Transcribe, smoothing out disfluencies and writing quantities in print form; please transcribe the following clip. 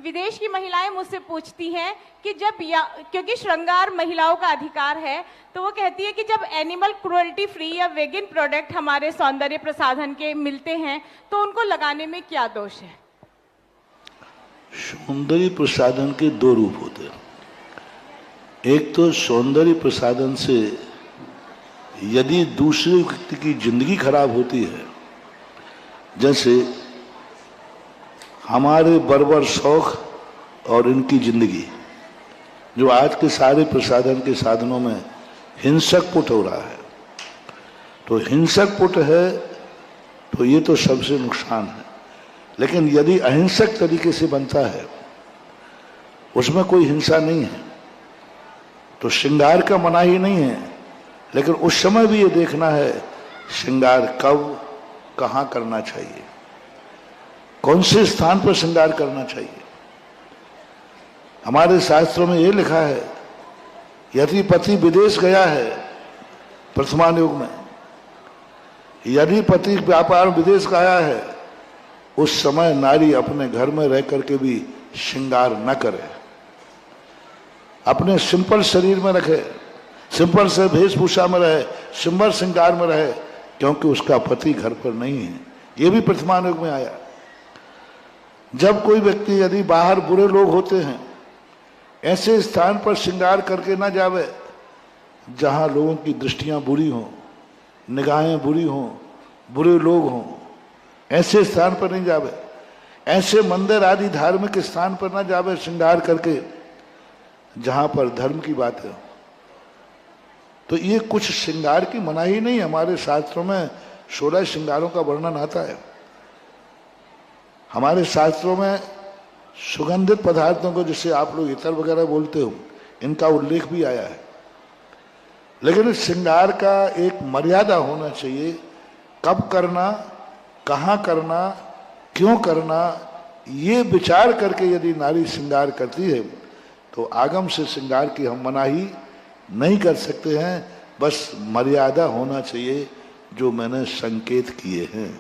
विदेश की महिलाएं मुझसे पूछती हैं कि क्योंकि श्रृंगार महिलाओं का अधिकार है, तो वो कहती है कि जब एनिमल क्रुएल्टी फ्री या वेगन प्रोडक्ट हमारे सौंदर्य प्रसाधन के मिलते हैं तो उनको लगाने में क्या दोष है? सौंदर्य प्रसाधन के दो रूप होते हैं। एक तो सौंदर्य प्रसाधन से यदि दूसरे व्यक्ति की जिंदगी खराब होती है, जैसे हमारे बर्बर शौक और इनकी जिंदगी, जो आज के सारे प्रसाधन के साधनों में हिंसक पुट हो रहा है, तो हिंसक पुट है तो ये तो सबसे नुकसान है। लेकिन यदि अहिंसक तरीके से बनता है, उसमें कोई हिंसा नहीं है, तो श्रृंगार का मनाही नहीं है। लेकिन उस समय भी ये देखना है श्रृंगार कब कहाँ करना चाहिए, कौन से स्थान पर श्रृंगार करना चाहिए। हमारे शास्त्रों में ये लिखा है, यदि पति विदेश गया है वर्तमान युग में, यदि पति व्यापार विदेश गया है, उस समय नारी अपने घर में रह करके भी श्रृंगार न करे, अपने सिंपल शरीर में रखे, सिंपल से वेशभूषा में रहे, सिंपल श्रृंगार में रहे, क्योंकि उसका पति घर पर नहीं है। ये भी वर्तमान युग में आया। जब कोई व्यक्ति यदि बाहर बुरे लोग होते हैं, ऐसे स्थान पर श्रृंगार करके ना जावे जहां लोगों की दृष्टियां बुरी हों, निगाहें बुरी हों, बुरे लोग हों, ऐसे स्थान पर नहीं जावे। ऐसे मंदिर आदि धार्मिक स्थान पर ना जावे श्रृंगार करके जहां पर धर्म की बात है। तो ये कुछ श्रृंगार की मनाही नहीं। हमारे शास्त्रों में 16 श्रृंगारों का वर्णन आता है। हमारे शास्त्रों में सुगंधित पदार्थों को, जिसे आप लोग इतर वगैरह बोलते हो, इनका उल्लेख भी आया है। लेकिन इस श्रृंगार का एक मर्यादा होना चाहिए। कब करना, कहाँ करना, क्यों करना, ये विचार करके यदि नारी श्रृंगार करती है तो आगम से श्रृंगार की हम मनाही नहीं कर सकते हैं। बस मर्यादा होना चाहिए जो मैंने संकेत किए हैं।